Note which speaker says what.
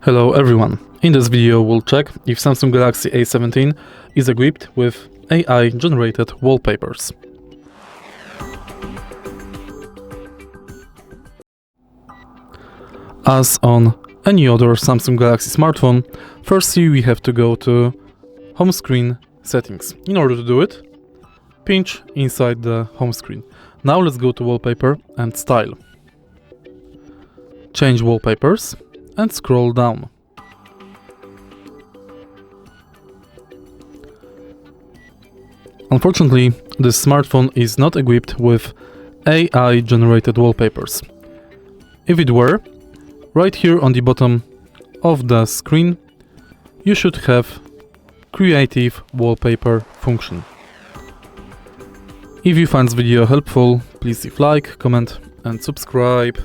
Speaker 1: Hello everyone, in this video we'll check if Samsung Galaxy A17 is equipped with AI-generated wallpapers. As on any other Samsung Galaxy smartphone, firstly we have to go to home screen settings. In order to do it, pinch inside the home screen. Now let's go to Wallpaper and Style. Change Wallpapers and scroll down. Unfortunately, this smartphone is not equipped with AI-generated wallpapers. If it were, right here on the bottom of the screen, you should have Creative Wallpaper function. If you find this video helpful, please leave like, comment and subscribe.